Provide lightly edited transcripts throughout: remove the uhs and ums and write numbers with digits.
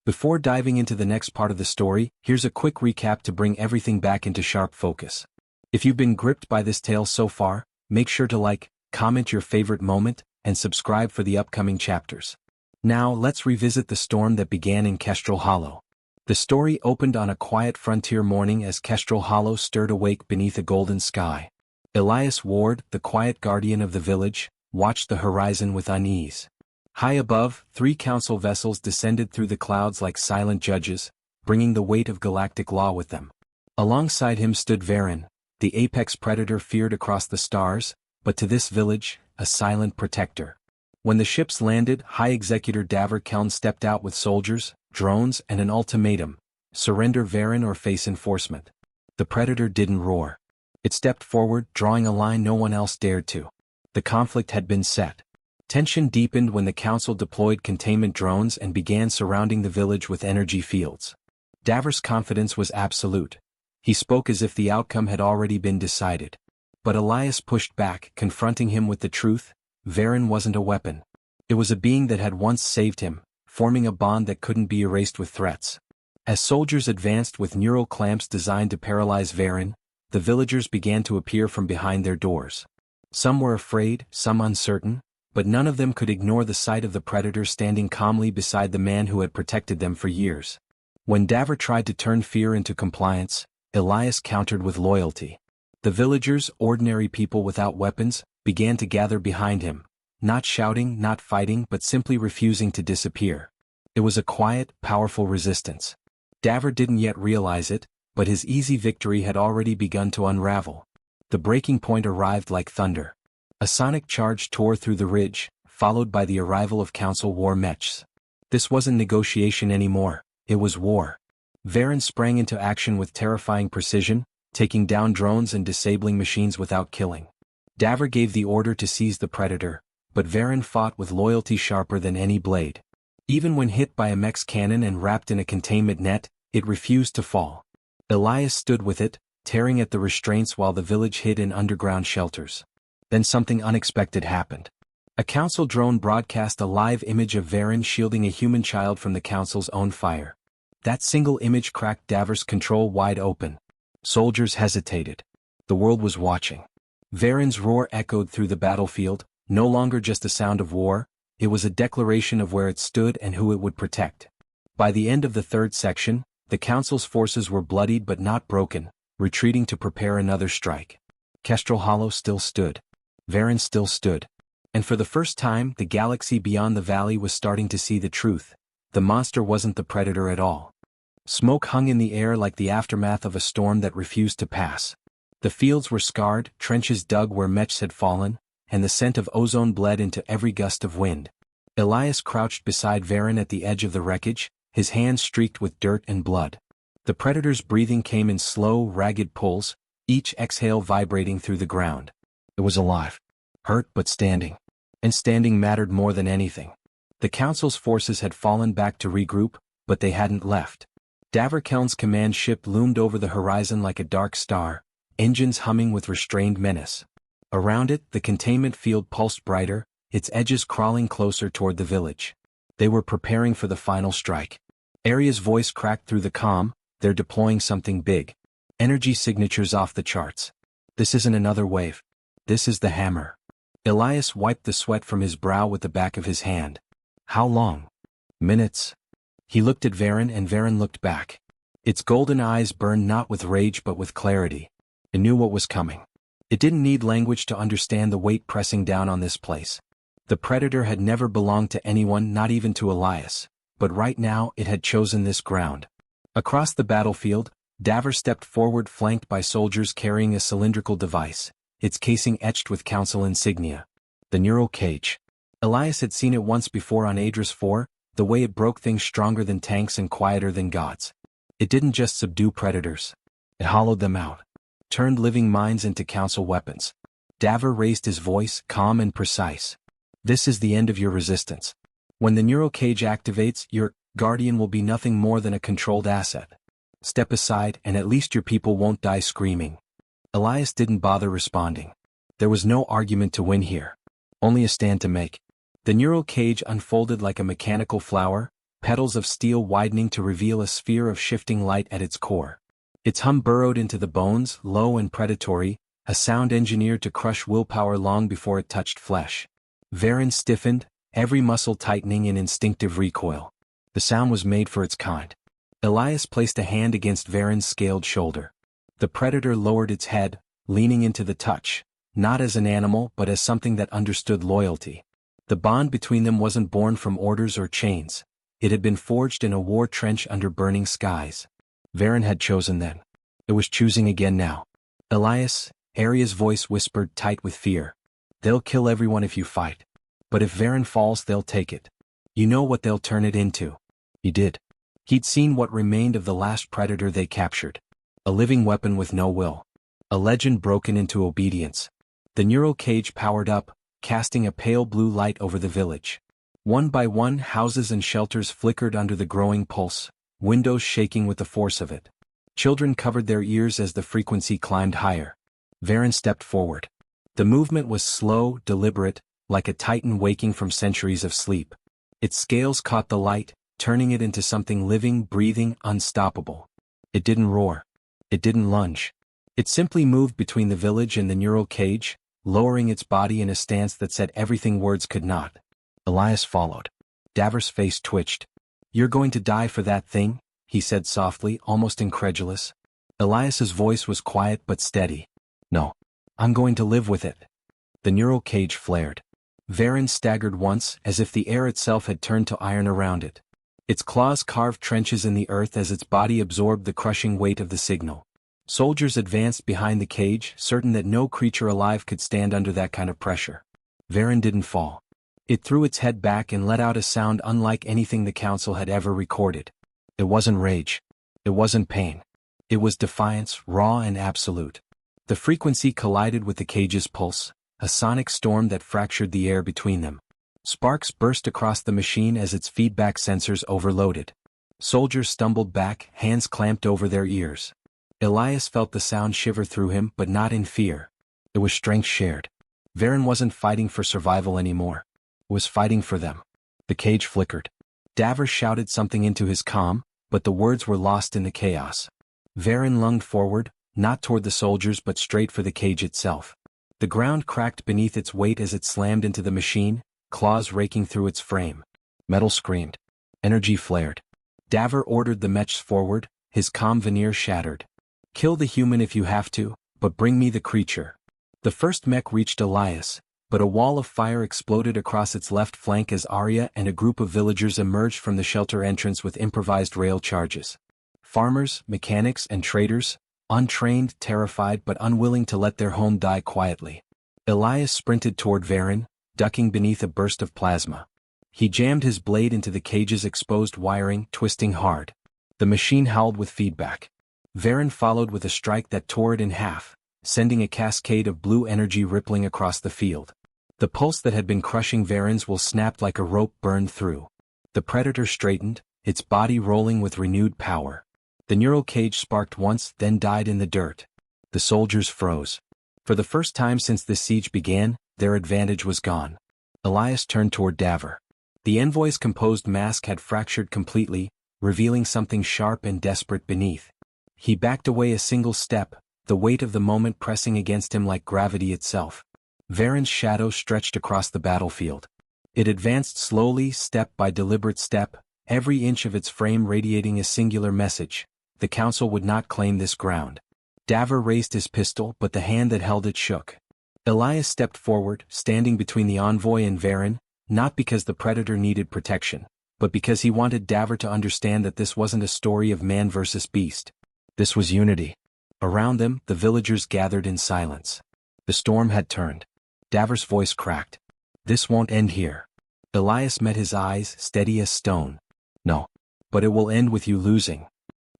Before diving into the next part of the story, here's a quick recap to bring everything back into sharp focus. If you've been gripped by this tale so far, make sure to like, comment your favorite moment, and subscribe for the upcoming chapters. Now, let's revisit the storm that began in Kestrel Hollow. The story opened on a quiet frontier morning as Kestrel Hollow stirred awake beneath a golden sky. Elias Ward, the quiet guardian of the village, watched the horizon with unease. High above, 3 council vessels descended through the clouds like silent judges, bringing the weight of galactic law with them. Alongside him stood Varen, the apex predator feared across the stars, but to this village, a silent protector. When the ships landed, High Executor Davor Keln stepped out with soldiers, drones, and an ultimatum: surrender Varen or face enforcement. The predator didn't roar. It stepped forward, drawing a line no one else dared to. The conflict had been set. Tension deepened when the council deployed containment drones and began surrounding the village with energy fields. Davor's confidence was absolute. He spoke as if the outcome had already been decided. But Elias pushed back, confronting him with the truth: Varen wasn't a weapon. It was a being that had once saved him, forming a bond that couldn't be erased with threats. As soldiers advanced with neural clamps designed to paralyze Varen, the villagers began to appear from behind their doors. Some were afraid, some uncertain, but none of them could ignore the sight of the predator standing calmly beside the man who had protected them for years. When Davor tried to turn fear into compliance, Elias countered with loyalty. The villagers, ordinary people without weapons, began to gather behind him, not shouting, not fighting, but simply refusing to disappear. It was a quiet, powerful resistance. Davor didn't yet realize it, but his easy victory had already begun to unravel. The breaking point arrived like thunder. A sonic charge tore through the ridge, followed by the arrival of council war mechs. This wasn't negotiation anymore, it was war. Varen sprang into action with terrifying precision, taking down drones and disabling machines without killing. Davor gave the order to seize the predator, but Varen fought with loyalty sharper than any blade. Even when hit by a mech's cannon and wrapped in a containment net, it refused to fall. Elias stood with it, tearing at the restraints while the village hid in underground shelters. Then something unexpected happened. A council drone broadcast a live image of Varen shielding a human child from the council's own fire. That single image cracked Davor's control wide open. Soldiers hesitated. The world was watching. Varen's roar echoed through the battlefield, no longer just a sound of war, it was a declaration of where it stood and who it would protect. By the end of the 3rd section, the council's forces were bloodied but not broken, retreating to prepare another strike. Kestrel Hollow still stood. Varen still stood. And for the first time, the galaxy beyond the valley was starting to see the truth. The monster wasn't the predator at all. Smoke hung in the air like the aftermath of a storm that refused to pass. The fields were scarred, trenches dug where mechs had fallen, and the scent of ozone bled into every gust of wind. Elias crouched beside Varen at the edge of the wreckage, his hands streaked with dirt and blood. The predator's breathing came in slow, ragged pulls, each exhale vibrating through the ground. It was alive. Hurt but standing. And standing mattered more than anything. The council's forces had fallen back to regroup, but they hadn't left. Davor Keln's command ship loomed over the horizon like a dark star, engines humming with restrained menace. Around it, the containment field pulsed brighter, its edges crawling closer toward the village. They were preparing for the final strike. Aria's voice cracked through the calm: they're deploying something big. Energy signatures off the charts. This isn't another wave. This is the hammer. Elias wiped the sweat from his brow with the back of his hand. How long? Minutes. He looked at Varen and Varen looked back. Its golden eyes burned not with rage but with clarity. It knew what was coming. It didn't need language to understand the weight pressing down on this place. The predator had never belonged to anyone, not even to Elias, but right now it had chosen this ground. Across the battlefield, Davor stepped forward flanked by soldiers carrying a cylindrical device, its casing etched with council insignia. The neural cage. Elias had seen it once before on Adris 4, the way it broke things stronger than tanks and quieter than gods. It didn't just subdue predators. It hollowed them out. Turned living minds into council weapons. Davor raised his voice, calm and precise. This is the end of your resistance. When the neural cage activates, your guardian will be nothing more than a controlled asset. Step aside and at least your people won't die screaming. Elias didn't bother responding. There was no argument to win here. Only a stand to make. The neural cage unfolded like a mechanical flower, petals of steel widening to reveal a sphere of shifting light at its core. Its hum burrowed into the bones, low and predatory, a sound engineered to crush willpower long before it touched flesh. Varen stiffened, every muscle tightening in instinctive recoil. The sound was made for its kind. Elias placed a hand against Varen's scaled shoulder. The predator lowered its head, leaning into the touch, not as an animal but as something that understood loyalty. The bond between them wasn't born from orders or chains. It had been forged in a war trench under burning skies. Varen had chosen then. It was choosing again now. Elias, Arya's voice whispered tight with fear. They'll kill everyone if you fight. But if Varen falls they'll take it. You know what they'll turn it into. He did. He'd seen what remained of the last predator they captured. A living weapon with no will. A legend broken into obedience. The neural cage powered up, casting a pale blue light over the village. One by one houses and shelters flickered under the growing pulse, windows shaking with the force of it. Children covered their ears as the frequency climbed higher. Varen stepped forward. The movement was slow, deliberate, like a titan waking from centuries of sleep. Its scales caught the light, turning it into something living, breathing, unstoppable. It didn't roar. It didn't lunge. It simply moved between the village and the neural cage, lowering its body in a stance that said everything words could not. Elias followed. Davos' face twitched. You're going to die for that thing? He said softly, almost incredulous. Elias's voice was quiet but steady. No. I'm going to live with it. The neural cage flared. Varen staggered once, as if the air itself had turned to iron around it. Its claws carved trenches in the earth as its body absorbed the crushing weight of the signal. Soldiers advanced behind the cage, certain that no creature alive could stand under that kind of pressure. Varen didn't fall. It threw its head back and let out a sound unlike anything the council had ever recorded. It wasn't rage. It wasn't pain. It was defiance, raw and absolute. The frequency collided with the cage's pulse, a sonic storm that fractured the air between them. Sparks burst across the machine as its feedback sensors overloaded. Soldiers stumbled back, hands clamped over their ears. Elias felt the sound shiver through him, but not in fear. It was strength shared. Varen wasn't fighting for survival anymore. It was fighting for them. The cage flickered. Davos shouted something into his comm, but the words were lost in the chaos. Varen lunged forward, not toward the soldiers but straight for the cage itself. The ground cracked beneath its weight as it slammed into the machine, claws raking through its frame. Metal screamed. Energy flared. Davos ordered the mechs forward, his comm veneer shattered. Kill the human if you have to, but bring me the creature. The first mech reached Elias, but a wall of fire exploded across its left flank as Arya and a group of villagers emerged from the shelter entrance with improvised rail charges. Farmers, mechanics, and traders, untrained, terrified but unwilling to let their home die quietly. Elias sprinted toward Varen, ducking beneath a burst of plasma. He jammed his blade into the cage's exposed wiring, twisting hard. The machine howled with feedback. Varen followed with a strike that tore it in half, sending a cascade of blue energy rippling across the field. The pulse that had been crushing Varen's will snapped like a rope burned through. The predator straightened, its body rolling with renewed power. The neural cage sparked once, then died in the dirt. The soldiers froze. For the first time since this siege began, their advantage was gone. Elias turned toward Davos. The envoy's composed mask had fractured completely, revealing something sharp and desperate beneath. He backed away a single step, the weight of the moment pressing against him like gravity itself. Varen's shadow stretched across the battlefield. It advanced slowly, step by deliberate step, every inch of its frame radiating a singular message. The council would not claim this ground. Davos raised his pistol, but the hand that held it shook. Elias stepped forward, standing between the envoy and Varen, not because the predator needed protection, but because he wanted Davos to understand that this wasn't a story of man versus beast. This was unity. Around them, the villagers gathered in silence. The storm had turned. Davos' voice cracked. This won't end here. Elias met his eyes, steady as stone. No. But it will end with you losing.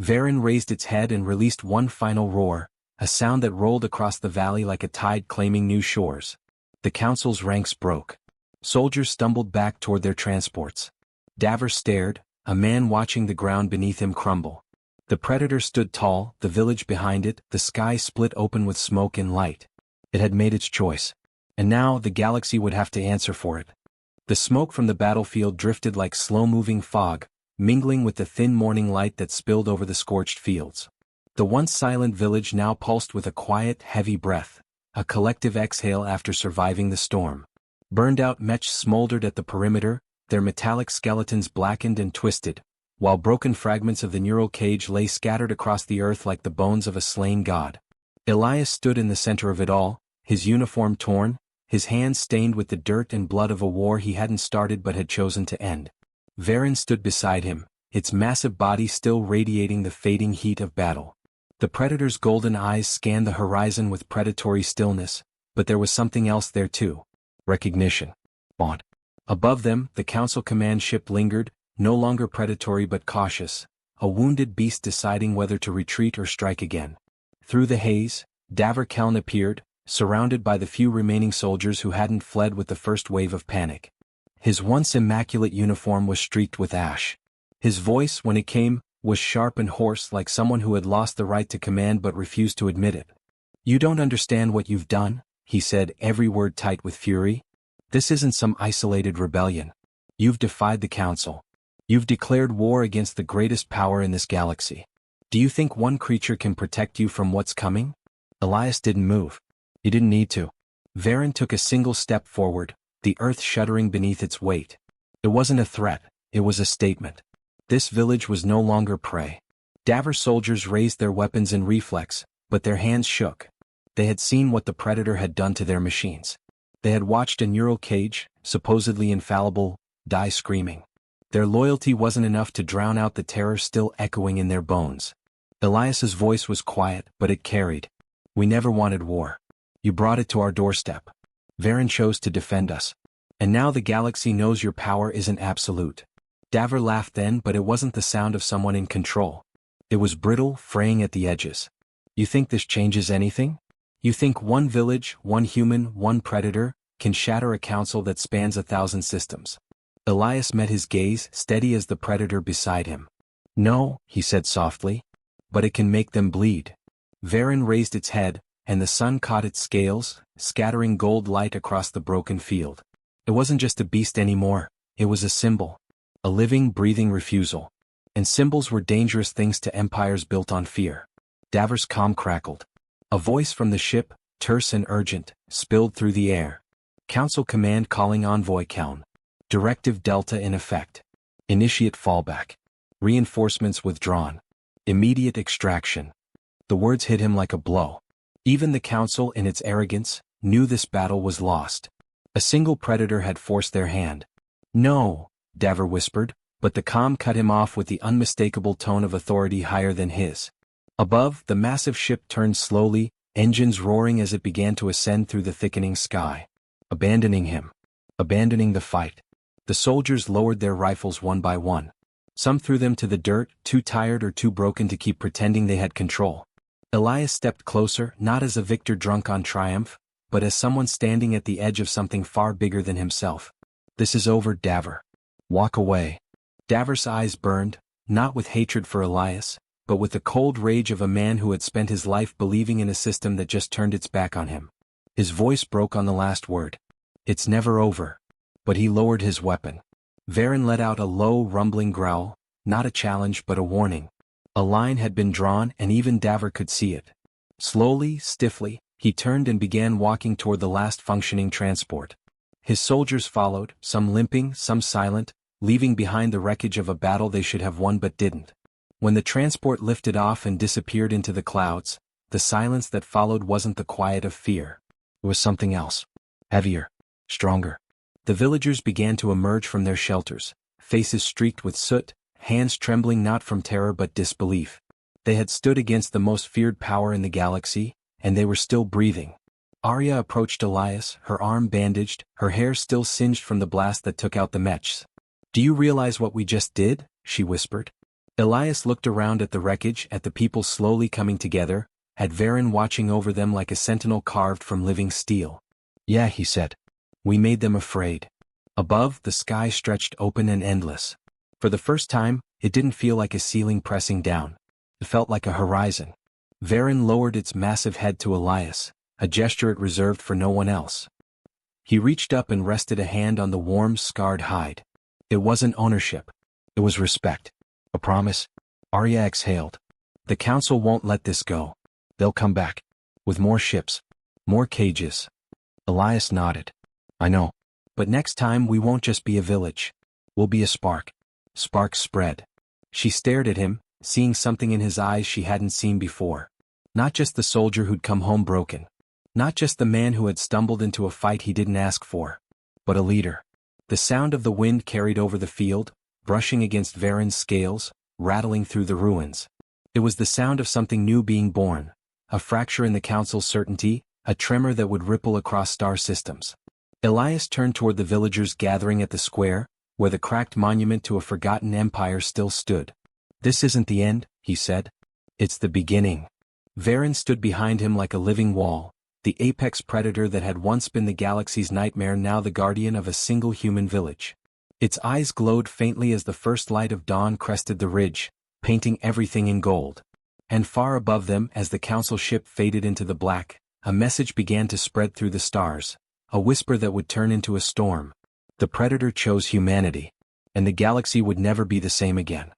Varen raised its head and released one final roar, a sound that rolled across the valley like a tide claiming new shores. The council's ranks broke. Soldiers stumbled back toward their transports. Davos stared, a man watching the ground beneath him crumble. The predator stood tall, the village behind it, the sky split open with smoke and light. It had made its choice. And now the galaxy would have to answer for it. The smoke from the battlefield drifted like slow-moving fog, mingling with the thin morning light that spilled over the scorched fields. The once silent village now pulsed with a quiet, heavy breath, a collective exhale after surviving the storm. Burned-out mechs smoldered at the perimeter, their metallic skeletons blackened and twisted, while broken fragments of the neural cage lay scattered across the earth like the bones of a slain god. Elias stood in the center of it all, his uniform torn, his hands stained with the dirt and blood of a war he hadn't started but had chosen to end. Varen stood beside him, its massive body still radiating the fading heat of battle. The Predator's golden eyes scanned the horizon with predatory stillness, but there was something else there too. Recognition. Bond. Above them, the Council command ship lingered, no longer predatory but cautious, a wounded beast deciding whether to retreat or strike again. Through the haze, Daver Keln appeared, surrounded by the few remaining soldiers who hadn't fled with the first wave of panic. His once immaculate uniform was streaked with ash. His voice, when it came, was sharp and hoarse like someone who had lost the right to command but refused to admit it. "You don't understand what you've done," he said, every word tight with fury. "This isn't some isolated rebellion. You've defied the Council. You've declared war against the greatest power in this galaxy. Do you think one creature can protect you from what's coming?" Elias didn't move. He didn't need to. Varen took a single step forward, the earth shuddering beneath its weight. It wasn't a threat, it was a statement. This village was no longer prey. Daver soldiers raised their weapons in reflex, but their hands shook. They had seen what the Predator had done to their machines. They had watched a neural cage, supposedly infallible, die screaming. Their loyalty wasn't enough to drown out the terror still echoing in their bones. Elias's voice was quiet, but it carried. "We never wanted war. You brought it to our doorstep. Varen chose to defend us. And now the galaxy knows your power isn't absolute." Daver laughed then, but it wasn't the sound of someone in control. It was brittle, fraying at the edges. "You think this changes anything? You think one village, one human, one predator, can shatter a council that spans 1,000 systems?" Elias met his gaze, steady as the Predator beside him. "No," he said softly. "But it can make them bleed." Varen raised its head, and the sun caught its scales, scattering gold light across the broken field. It wasn't just a beast anymore, it was a symbol. A living, breathing refusal. And symbols were dangerous things to empires built on fear. Daver's calm crackled. A voice from the ship, terse and urgent, spilled through the air. "Council command calling Envoy Keln. Directive Delta in effect. Initiate fallback. Reinforcements withdrawn. Immediate extraction." The words hit him like a blow. Even the Council, in its arrogance, knew this battle was lost. A single Predator had forced their hand. "No," Daver whispered, but the calm cut him off with the unmistakable tone of authority higher than his. Above, the massive ship turned slowly, engines roaring as it began to ascend through the thickening sky. Abandoning him. Abandoning the fight. The soldiers lowered their rifles one by one. Some threw them to the dirt, too tired or too broken to keep pretending they had control. Elias stepped closer, not as a victor drunk on triumph, but as someone standing at the edge of something far bigger than himself. "This is over, Daver. Walk away." Daver's eyes burned, not with hatred for Elias, but with the cold rage of a man who had spent his life believing in a system that just turned its back on him. His voice broke on the last word. "It's never over." But he lowered his weapon. Varen let out a low, rumbling growl, not a challenge but a warning. A line had been drawn and even Daver could see it. Slowly, stiffly, he turned and began walking toward the last functioning transport. His soldiers followed, some limping, some silent, leaving behind the wreckage of a battle they should have won but didn't. When the transport lifted off and disappeared into the clouds, the silence that followed wasn't the quiet of fear. It was something else. Heavier. Stronger. The villagers began to emerge from their shelters, faces streaked with soot, hands trembling not from terror but disbelief. They had stood against the most feared power in the galaxy, and they were still breathing. Arya approached Elias, her arm bandaged, her hair still singed from the blast that took out the mechs. "Do you realize what we just did?" she whispered. Elias looked around at the wreckage, at the people slowly coming together, at Varen watching over them like a sentinel carved from living steel. "Yeah," he said. "We made them afraid." Above, the sky stretched open and endless. For the first time, it didn't feel like a ceiling pressing down. It felt like a horizon. Varen lowered its massive head to Elias, a gesture it reserved for no one else. He reached up and rested a hand on the warm, scarred hide. It wasn't ownership. It was respect. A promise. Arya exhaled. The council won't let this go. They'll come back. With more ships. More cages. Elias nodded. I know. But next time we won't just be a village. We'll be a spark. Sparks spread. She stared at him, seeing something in his eyes she hadn't seen before. Not just the soldier who'd come home broken. Not just the man who had stumbled into a fight he didn't ask for. But a leader. The sound of the wind carried over the field, brushing against Varen's scales, rattling through the ruins. It was the sound of something new being born. A fracture in the council's certainty, a tremor that would ripple across star systems. Elias turned toward the villagers gathering at the square, where the cracked monument to a forgotten empire still stood. This isn't the end, he said. It's the beginning. Varen stood behind him like a living wall, the apex predator that had once been the galaxy's nightmare, now the guardian of a single human village. Its eyes glowed faintly as the first light of dawn crested the ridge, painting everything in gold. And far above them, as the council ship faded into the black, a message began to spread through the stars, a whisper that would turn into a storm. The predator chose humanity, and the galaxy would never be the same again.